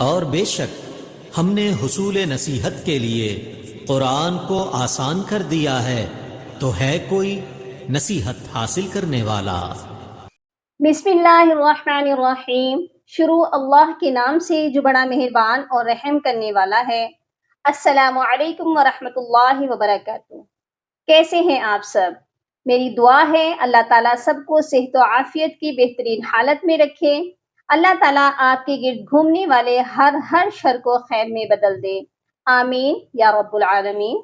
اور بے شک ہم نے حصول نصیحت کے لیے قرآن کو آسان کر دیا ہے، تو ہے کوئی نصیحت حاصل کرنے والا؟ بسم اللہ الرحمن الرحیم۔ شروع اللہ کے نام سے جو بڑا مہربان اور رحم کرنے والا ہے۔ السلام علیکم ورحمۃ اللہ وبرکاتہ۔ کیسے ہیں آپ سب؟ میری دعا ہے اللہ تعالیٰ سب کو صحت و عافیت کی بہترین حالت میں رکھے۔ اللہ تعالیٰ آپ کے گرد گھومنے والے ہر شر کو خیر میں بدل دے، آمین یا رب العالمین۔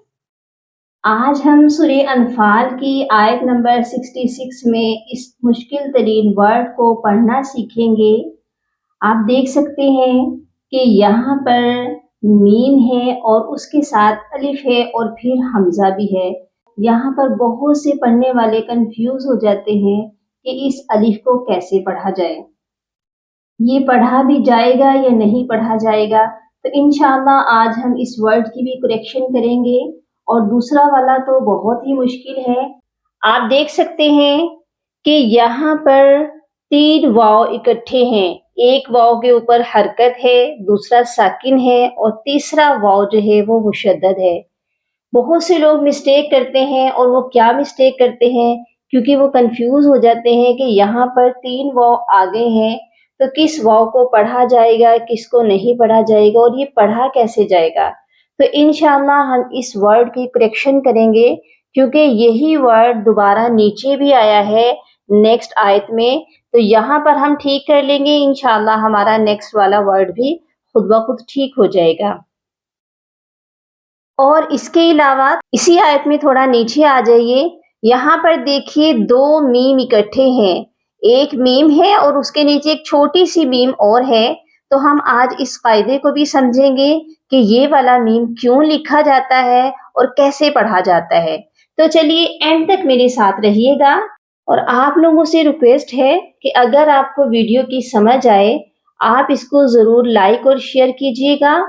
آج ہم سورہ انفال کی آیت نمبر 66 میں اس مشکل ترین ورڈ کو پڑھنا سیکھیں گے۔ آپ دیکھ سکتے ہیں کہ یہاں پر میم ہے اور اس کے ساتھ الف ہے اور پھر حمزہ بھی ہے۔ یہاں پر بہت سے پڑھنے والے کنفیوز ہو جاتے ہیں کہ اس الف کو کیسے پڑھا جائے، یہ پڑھا بھی جائے گا یا نہیں پڑھا جائے گا۔ تو انشاءاللہ آج ہم اس ورڈ کی بھی کریکشن کریں گے، اور دوسرا والا تو بہت ہی مشکل ہے۔ آپ دیکھ سکتے ہیں کہ یہاں پر 3 واو اکٹھے ہیں، ایک واو کے اوپر حرکت ہے، دوسرا ساکن ہے اور تیسرا واو جو ہے وہ مشدد ہے۔ بہت سے لوگ مسٹیک کرتے ہیں، اور وہ کیا مسٹیک کرتے ہیں؟ کیونکہ وہ کنفیوز ہو جاتے ہیں کہ یہاں پر 3 واو آگے ہیں، تو کس واو کو پڑھا جائے گا، کس کو نہیں پڑھا جائے گا، اور یہ پڑھا کیسے جائے گا۔ تو انشاءاللہ ہم اس ورڈ کی کریکشن کریں گے، کیونکہ یہی ورڈ دوبارہ نیچے بھی آیا ہے نیکسٹ آیت میں، تو یہاں پر ہم ٹھیک کر لیں گے، انشاءاللہ ہمارا نیکسٹ والا ورڈ بھی خود بخود ٹھیک ہو جائے گا۔ اور اس کے علاوہ اسی آیت میں تھوڑا نیچے آ جائیے، یہاں پر دیکھیے 2 میم اکٹھے ہیں، ایک میم ہے اور اس کے نیچے ایک چھوٹی سی میم اور ہے۔ تو ہم آج اس قاعدے کو بھی سمجھیں گے کہ یہ والا میم کیوں لکھا جاتا ہے اور کیسے پڑھا جاتا ہے۔ تو چلیے اینڈ تک میرے ساتھ رہیے گا، اور آپ لوگوں سے ریکویسٹ ہے کہ اگر آپ کو ویڈیو کی سمجھ آئے، آپ اس کو ضرور لائک اور شیئر کیجیے گا،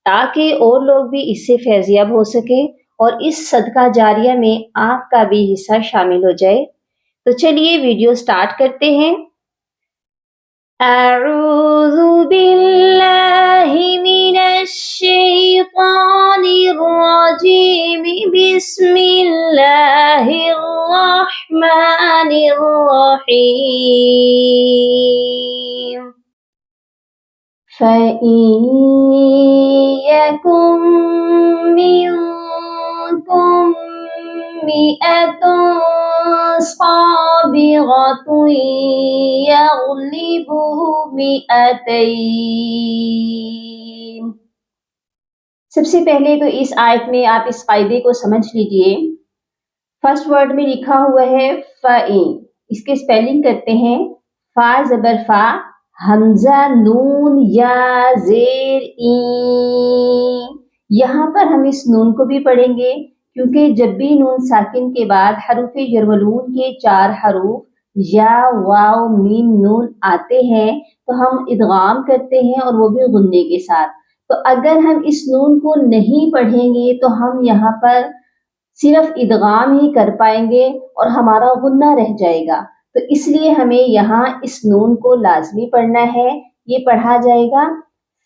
تاکہ اور لوگ بھی اس سے فیض یاب ہو سکیں اور اس صدقہ جاریہ میں آپ کا بھی حصہ شامل ہو جائے۔ تو چلیے ویڈیو سٹارٹ کرتے ہیں۔ اعوذ باللہ من الشیطان الرجیم، بسم اللہ الرحمن الرحیم۔ فَإِن يَكُن مِّنكُم مِّائَةٌ صَابِرَةٌ يَغْلِبُوا مِئَتَيْنِ۔ سب سے پہلے تو اس آیت میں آپ اس قاعدے کو سمجھ لیجئے۔ فرسٹ ورڈ میں لکھا ہوا ہے فَإِن، اس کے سپیلنگ کرتے ہیں فا زبر فا، حمزہ نون یا زیر این۔ یہاں پر ہم اس نون کو بھی پڑھیں گے، کیونکہ جب بھی نون ساکن کے بعد حروف جر و نون کے 4 حروف یا واو میم نون آتے ہیں تو ہم ادغام کرتے ہیں، اور وہ بھی غنے کے ساتھ۔ تو اگر ہم اس نون کو نہیں پڑھیں گے تو ہم یہاں پر صرف ادغام ہی کر پائیں گے اور ہمارا غنہ رہ جائے گا۔ تو اس لیے ہمیں یہاں اس نون کو لازمی پڑھنا ہے۔ یہ پڑھا جائے گا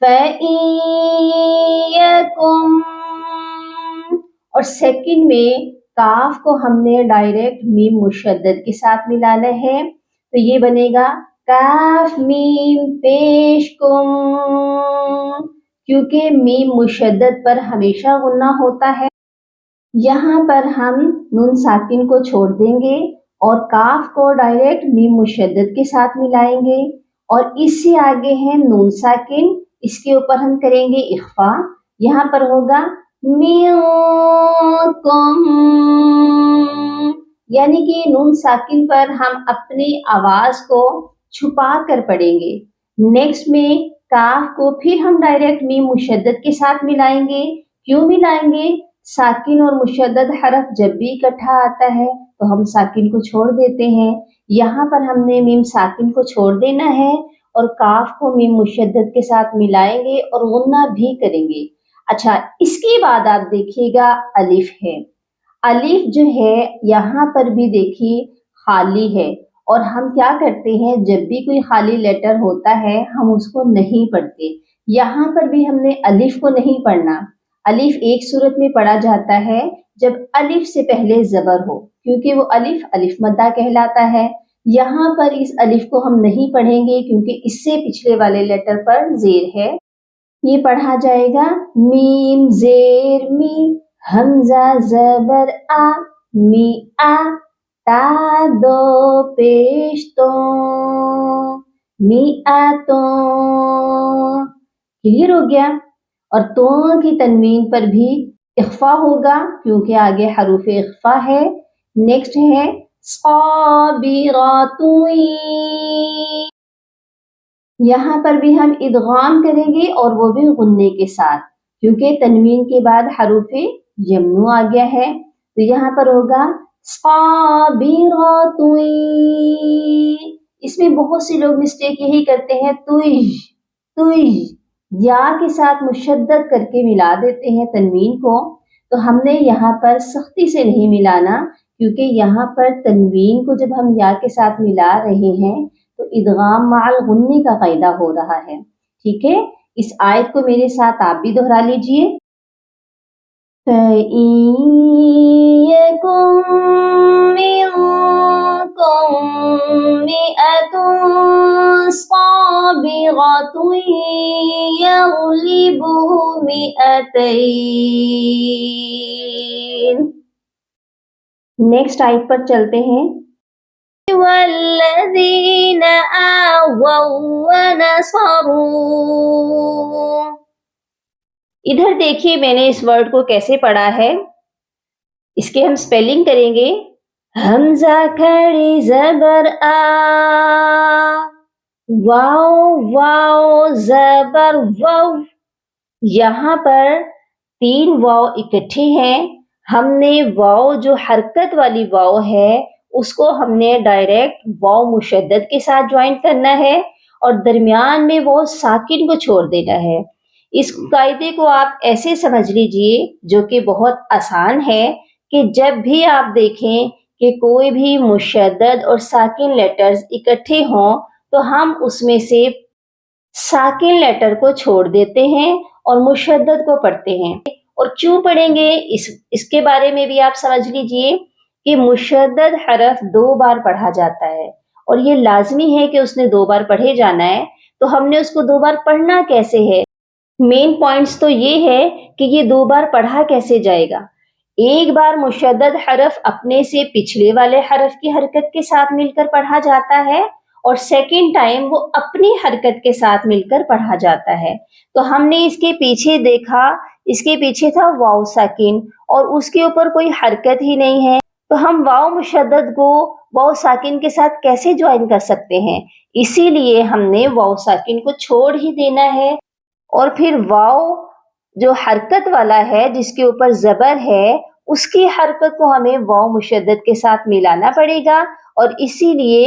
فَإِن يَكُن، اور سیکنڈ میں کاف کو ہم نے ڈائریکٹ میم مشدد کے ساتھ ملانا ہے، تو یہ بنے گا کاف میم پیش کم، کیونکہ میم مشدد پر ہمیشہ غنہ ہوتا ہے۔ یہاں پر ہم نون ساکن کو چھوڑ دیں گے اور کاف کو ڈائریکٹ میم مشدد کے ساتھ ملائیں گے، اور اس سے آگے ہے نون ساکن، اس کے اوپر ہم کریں گے اخفا، یہاں پر ہوگا منکم، یعنی کہ نون ساکن پر ہم اپنی آواز کو چھپا کر پڑھیں گے۔ نیکسٹ میں کاف کو پھر ہم ڈائریکٹ میم مشدد کے ساتھ ملائیں گے۔ کیوں ملائیں گے؟ ساکن اور مشدد حرف جب بھی اکٹھا آتا ہے تو ہم ساکن کو چھوڑ دیتے ہیں، یہاں پر ہم نے میم ساکن کو چھوڑ دینا ہے اور کاف کو میم مشدد کے ساتھ ملائیں گے اور غنہ بھی کریں گے۔ اچھا، اس کے بعد آپ دیکھیے گا الف ہے۔ الف جو ہے یہاں پر بھی دیکھیے خالی ہے، اور ہم کیا کرتے ہیں جب بھی کوئی خالی لیٹر ہوتا ہے ہم اس کو نہیں پڑھتے، یہاں پر بھی ہم نے الف کو نہیں پڑھنا. الف ایک صورت میں پڑھا جاتا ہے جب الف سے پہلے زبر ہو، کیونکہ وہ الف مدہ کہلاتا ہے. یہاں پر اس الف کو ہم نہیں پڑھیں گے کیونکہ اس سے پچھلے والے لیٹر پر زیر ہے. یہ پڑھا جائے گا میم زیر می، حمزہ زبر آ، می آ، تا دو پیش تو، می آ تو. کلیئر ہو گیا. اور تو کی تنوین پر بھی اخفا ہوگا کیونکہ آگے حروف اخفا ہے. نیکسٹ ہے صابرات، یہاں پر بھی ہم ادغام کریں گے اور وہ بھی غننے کے ساتھ کیونکہ تنوین کے بعد حروف یمنو آ گیا ہے. تو یہاں پر ہوگا صابرات. اس میں بہت سے لوگ مسٹیک یہی کرتے ہیں، تج یا کے ساتھ مشدد کر کے ملا دیتے ہیں تنوین کو. تو ہم نے یہاں پر سختی سے نہیں ملانا کیونکہ یہاں پر تنوین کو جب ہم یا کے ساتھ ملا رہے ہیں تو ادغام مع الغنی کا قاعدہ ہو رہا ہے. ٹھیک ہے، اس آیت کو میرے ساتھ آپ بھی دہرا لیجئے. فَإِن يَكُن مِّنكُم مِّائَةٌ صَابِرَةٌ يَغْلِبُوا مِئَتَيْنِ. نیکسٹ آیت پر چلتے ہیں. وَالَّذِينَ آوَوا وَّنَصَرُوا. ادھر دیکھیے میں نے اس ورڈ کو کیسے پڑھا ہے. اس کے ہم سپیلنگ کریں گے. حمزہ کھڑی زبر آ، واو واو زبر وو. یہاں پر 3 واو اکٹھے ہیں. ہم نے واو جو حرکت والی واو ہے اس کو ہم نے ڈائریکٹ واو مشدد کے ساتھ جوائن کرنا ہے اور درمیان میں واو ساکن کو چھوڑ دینا ہے. اس قاعدے کو آپ ایسے سمجھ لیجئے جو کہ بہت آسان ہے کہ جب بھی آپ دیکھیں کہ کوئی بھی مشدد اور ساکن لیٹرز اکٹھے ہوں تو ہم اس میں سے ساکن لیٹر کو چھوڑ دیتے ہیں اور مشدد کو پڑھتے ہیں. اور کیوں پڑھیں گے اس کے بارے میں بھی آپ سمجھ لیجئے کہ مشدد حرف 2 بار پڑھا جاتا ہے اور یہ لازمی ہے کہ اس نے 2 بار پڑھے جانا ہے. تو ہم نے اس کو 2 بار پڑھنا کیسے ہے؟ مین پوائنٹس تو یہ ہے کہ یہ 2 بار پڑھا کیسے جائے گا. ایک بار مشدد حرف اپنے سے پچھلے والے حرف کی حرکت کے ساتھ مل کر پڑھا جاتا ہے اور سیکنڈ ٹائم وہ اپنی حرکت کے ساتھ مل کر پڑھا جاتا ہے. تو ہم نے اس کے پیچھے دیکھا، اس کے پیچھے تھا واو ساکن اور اس کے اوپر کوئی حرکت ہی نہیں ہے. تو ہم واو مشدد کو واو ساکن کے ساتھ کیسے جوائن کر سکتے ہیں؟ اسی لیے ہم نے واو ساکن کو چھوڑ ہی دینا ہے اور پھر واو جو حرکت والا ہے جس کے اوپر زبر ہے اس کی حرکت کو ہمیں واو مشدد کے ساتھ ملانا پڑے گا اور اسی لیے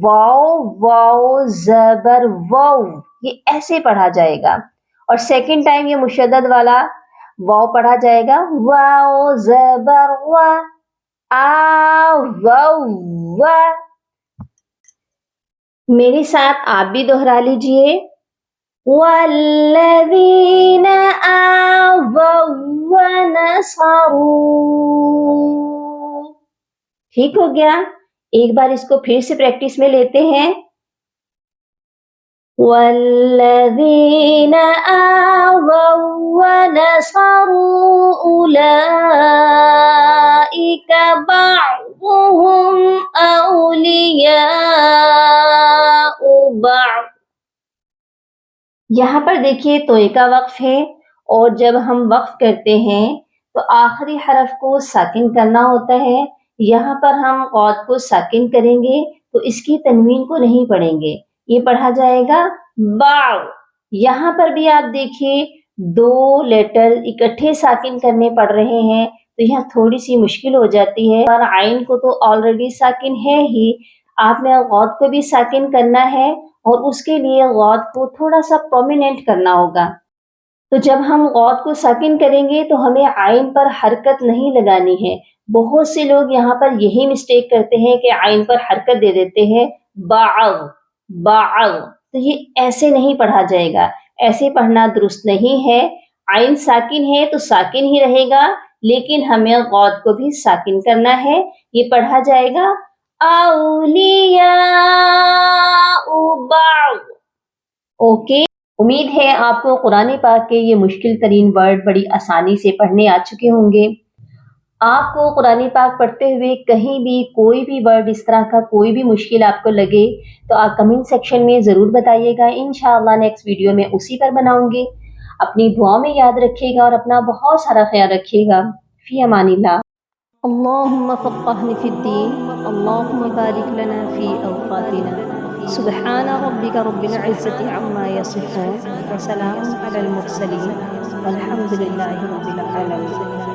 واو واو زبر واو یہ ایسے پڑھا جائے گا. اور سیکنڈ ٹائم یہ مشدد والا واو پڑھا جائے گا واو زبر وا، آ واو وا. میرے ساتھ آپ بھی دہرا لیجئے. وَالَّذِينَ آوَوا وَّنَصَرُوا. ٹھیک ہو گیا. ایک بار اس کو پھر سے پریکٹس میں لیتے ہیں. وَالَّذِينَ آوَوا وَّنَصَرُوا أُولَئِكَ بَعْضُهُمْ أَوْلِيَاءُ بَعْضٍ. یہاں پر دیکھیے توئے کا وقف ہے اور جب ہم وقف کرتے ہیں تو آخری حرف کو ساکن کرنا ہوتا ہے. یہاں پر ہم قاف کو ساکن کریں گے تو اس کی تنوین کو نہیں پڑھیں گے، یہ پڑھا جائے گا باو. یہاں پر بھی آپ دیکھیے 2 لیٹر اکٹھے ساکن کرنے پڑ رہے ہیں تو یہاں تھوڑی سی مشکل ہو جاتی ہے. اور عین کو تو آلریڈی ساکن ہے ہی، آپ نے غوط کو بھی ساکن کرنا ہے اور اس کے لیے غوط کو تھوڑا سا پرومیننٹ کرنا ہوگا. تو جب ہم غوط کو ساکن کریں گے تو ہمیں عین پر حرکت نہیں لگانی ہے. بہت سے لوگ یہاں پر یہی مسٹیک کرتے ہیں کہ عین پر حرکت دے دیتے ہیں باعو باعو. تو یہ ایسے نہیں پڑھا جائے گا. ایسے پڑھنا درست نہیں ہے. عین ساکن ہے تو ساکن ہی رہے گا، لیکن ہمیں غوط کو بھی ساکن کرنا ہے. یہ پڑھا جائے گا اولیاء بعض. اوکے، امید ہے آپ کو قرآن پاک کے یہ مشکل ترین ورڈ بڑی آسانی سے پڑھنے آ چکے ہوں گے. آپ کو قرآن پاک پڑھتے ہوئے کہیں بھی کوئی بھی ورڈ اس طرح کا کوئی بھی مشکل آپ کو لگے تو آپ کمنٹ سیکشن میں ضرور بتائیے گا. انشاءاللہ نیکسٹ ویڈیو میں اسی پر بناؤں گی. اپنی دعاؤں میں یاد رکھیے گا اور اپنا بہت سارا خیال رکھیے گا. فی امان اللہ. اللہم فقہنا فی الدین، اللہم بارک لنا فی اوقاتنا. سبحان ربک رب العزت عما یصفون وسلام علی المرسلین والحمد للہ رب العالمین.